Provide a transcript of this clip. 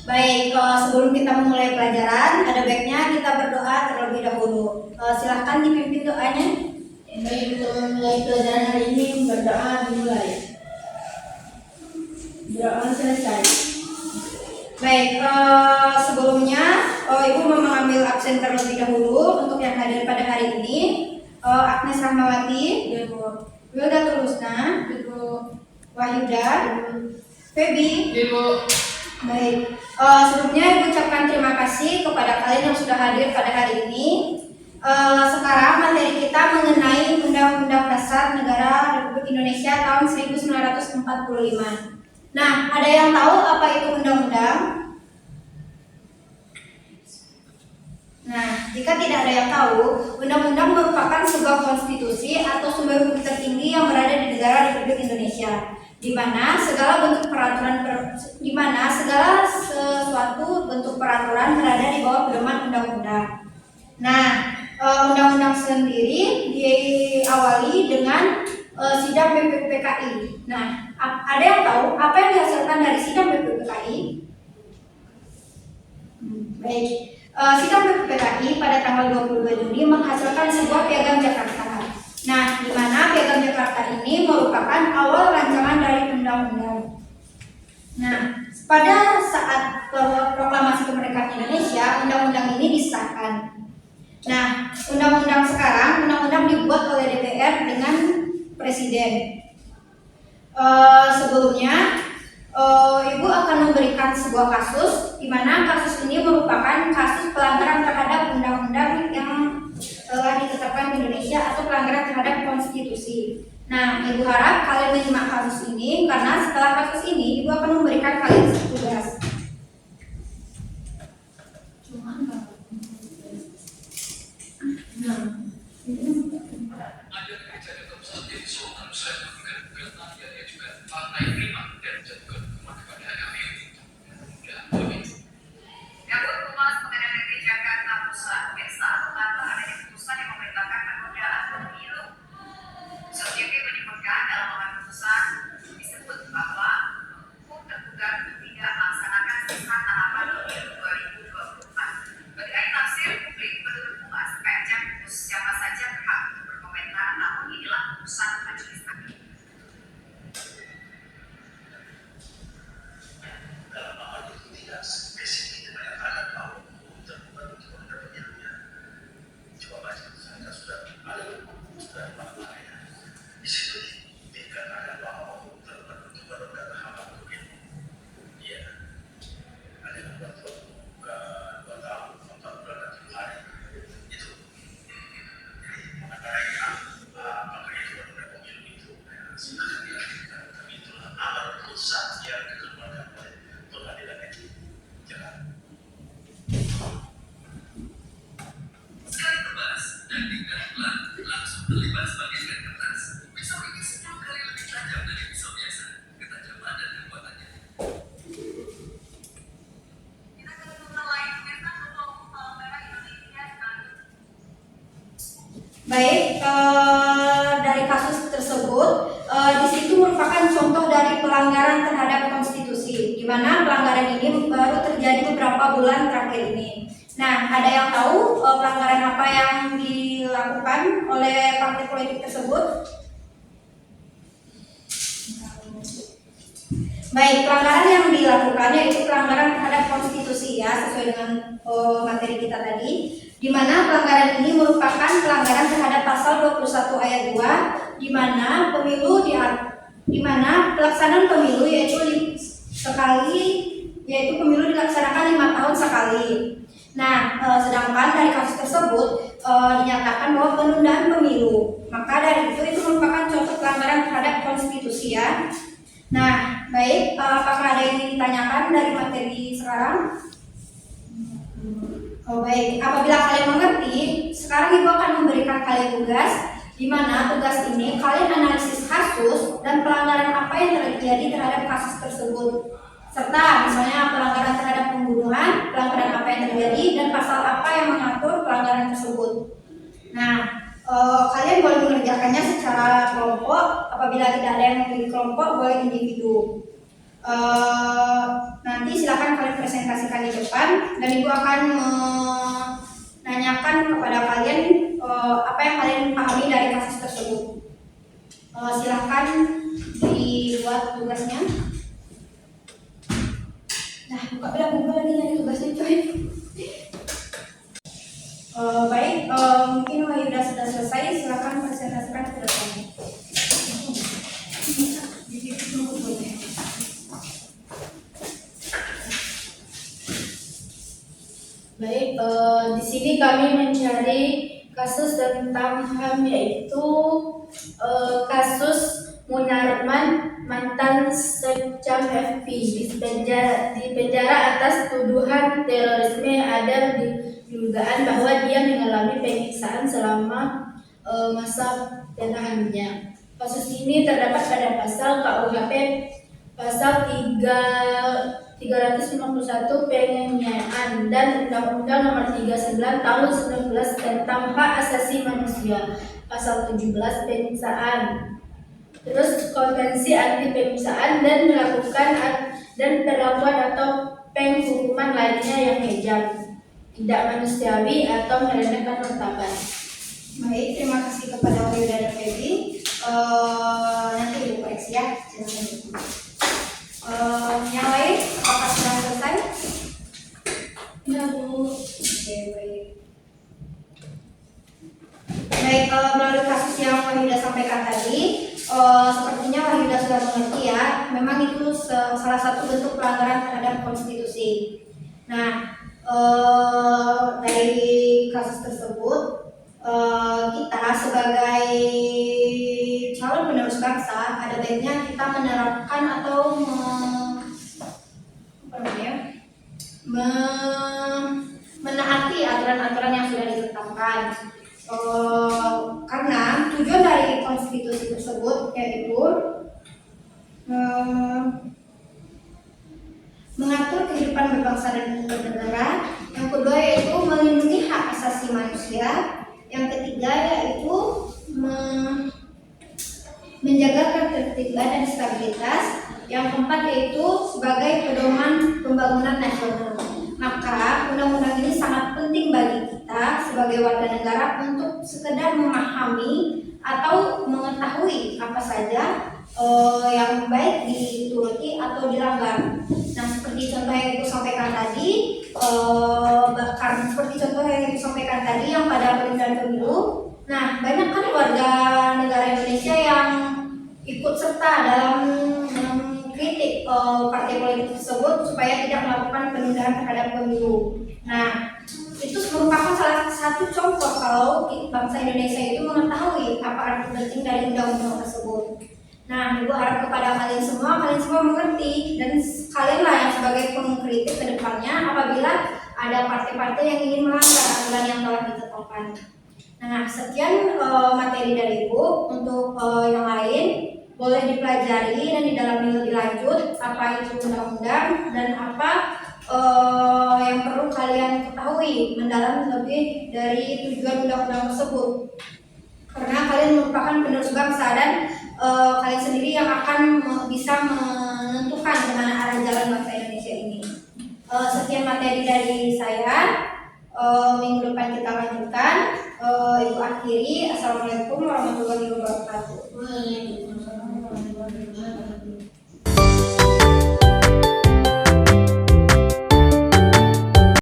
Baik, sebelum kita memulai pelajaran, ada baiknya kita berdoa terlebih dahulu. Silahkan dipimpin doanya. Baik, untuk memulai pelajaran hari ini berdoa dimulai. Doa selesai. Baik, sebelumnya Ibu mengambil absen terlebih dahulu untuk yang hadir pada hari ini. Agnes Rahmawati, Wilda Tulusna, Wahyuda, Feby. Baik, sebelumnya Ibu ucapkan terima kasih kepada kalian yang sudah hadir pada hari ini. Sekarang materi kita mengenai Undang-Undang Dasar Negara Republik Indonesia tahun 1945. Nah, ada yang tahu apa itu undang-undang? Nah, jika tidak ada yang tahu, undang-undang merupakan sebuah konstitusi atau sumber hukum tertinggi yang berada di negara Republik Indonesia, di mana segala sesuatu bentuk peraturan berada di bawah pedoman undang-undang. Nah, undang-undang sendiri diawali dengan sidang BPPKI. Nah, ada yang tahu apa yang dihasilkan dari sidang BPPKI? Baik, sidang BPPKI pada tanggal 22 Juni menghasilkan sebuah piagam Jakarta. Nah, di mana piagam Jakarta ini merupakan awal rancangan dari undang-undang. Nah, pada saat proklamasi kemerdekaan Indonesia, undang-undang ini disahkan. Nah, undang-undang sekarang, undang-undang dibuat oleh DPR dengan Presiden. Sebelumnya, Ibu akan memberikan sebuah kasus, di mana kasus ini merupakan kasus pelanggaran terhadap undang-undang yang telah ditetapkan di Indonesia atau pelanggaran terhadap konstitusi. Nah, Ibu harap kalian menyimak kasus ini, karena setelah kasus ini, Ibu akan memberikan kalian tugas. Baik, dari kasus tersebut, di situ merupakan contoh dari pelanggaran terhadap konstitusi, di mana pelanggaran ini baru terjadi beberapa bulan terakhir ini. Nah, ada yang tahu pelanggaran apa yang dilakukan oleh partai politik tersebut? Baik, pelanggaran yang dilakukan yaitu pelanggaran terhadap konstitusi ya, sesuai dengan materi kita tadi, di mana pelanggaran ini merupakan pelanggaran terhadap pasal 21 ayat 2, di mana pelaksanaan pemilu yaitu pemilu dilaksanakan 5 tahun sekali. Nah, sedangkan dari kasus tersebut dinyatakan bahwa penundaan pemilu, maka dari itu merupakan contoh pelanggaran terhadap konstitusi ya. Nah, baik, apakah ada yang ingin ditanyakan dari materi sekarang? Oh baik, apabila kalian mengerti, sekarang Ibu akan memberikan kalian tugas, di mana tugas ini kalian analisis kasus dan pelanggaran apa yang terjadi terhadap kasus tersebut, serta misalnya pelanggaran terhadap pembunuhan, pelanggaran apa yang terjadi, dan pasal apa yang mengatur pelanggaran tersebut. Nah, kalian boleh mengerjakannya secara kelompok. Apabila tidak ada yang memilih kelompok, boleh individu. Nanti nanti silakan kalian presentasikan di depan dan Ibu akan menanyakan kepada kalian apa yang kalian pahami dari kasus tersebut. Silahkan dibuat tugasnya. Nah, buka lagi nyari tugasnya coy. Baik, mungkin Wahida sudah selesai. Silakan presentasikan ke depan. Baik, di sini kami mencari kasus tentang HAM, yaitu kasus Munarman, mantan Sekcam FP di penjara atas tuduhan terorisme. Ada dugaan bahwa dia mengalami penyiksaan selama masa penahanannya. Kasus ini terdapat pada pasal KUHP pasal 351 penganiayaan dan Undang-Undang Nomor 39 Tahun 19 tentang Hak Asasi Manusia pasal 17 penyiksaan. Terus konvensi anti penyiksaan dan melakukan dan perlakuan atau penghukuman lainnya yang kejam, tidak manusiawi atau merendahkan martabat. Baik, terima kasih kepada Wahida dan Feby. Nanti Ibu koreksi ya. Yang lain, apakah sudah selesai? Ya, Bu. Oke, baik. Baik, melalui kasus yang Wahida sampaikan tadi, sepertinya Wahida sudah mengerti ya. Memang itu salah satu bentuk pelanggaran terhadap konstitusi. Nah, dari kasus tersebut, kita sebagai calon penerus bangsa ada baiknya kita menerapkan atau menaati aturan-aturan yang sudah ditetapkan. Karena tujuan dari konstitusi tersebut yaitu mengatur kehidupan berbangsa dan bernegara. Yang kedua yaitu melindungi hak asasi manusia. Yang ketiga yaitu menjaga ketertiban dan stabilitas. Yang keempat yaitu sebagai pedoman pembangunan nasional. Maka undang-undang ini sangat penting bagi kita sebagai warga negara untuk sekedar memahami atau mengetahui apa saja yang baik dituruti atau dilanggar. Nah, seperti contoh yang Ibu sampaikan tadi, bahkan seperti contoh yang Ibu sampaikan tadi yang pada penundaan pemilu. Nah, banyak kan warga negara Indonesia yang ikut serta dalam kritik partai politik tersebut supaya tidak melakukan penundaan terhadap pemilu. Nah, itu merupakan salah satu contoh kalau bangsa Indonesia itu mengetahui apa arti penting dari undang-undang tersebut. Nah, Ibu harap kepada kalian semua mengerti dan kalianlah yang sebagai pengkritik ke depannya apabila ada partai-partai yang ingin melanggar aturan yang telah ditetapkan. Nah, sekian materi dari Ibu. Untuk yang lain boleh dipelajari dan didalami lebih lanjut apa itu undang-undang dan apa yang perlu kalian ketahui mendalam lebih dari tujuan undang-undang tersebut. Karena kalian merupakan penerus bangsa dan kalian sendiri yang akan bisa menentukan kemana arah jalan bangsa Indonesia ini. Sekian materi dari saya. Minggu depan kita lanjutkan. Ibu akhiri. Assalamualaikum warahmatullahi wabarakatuh.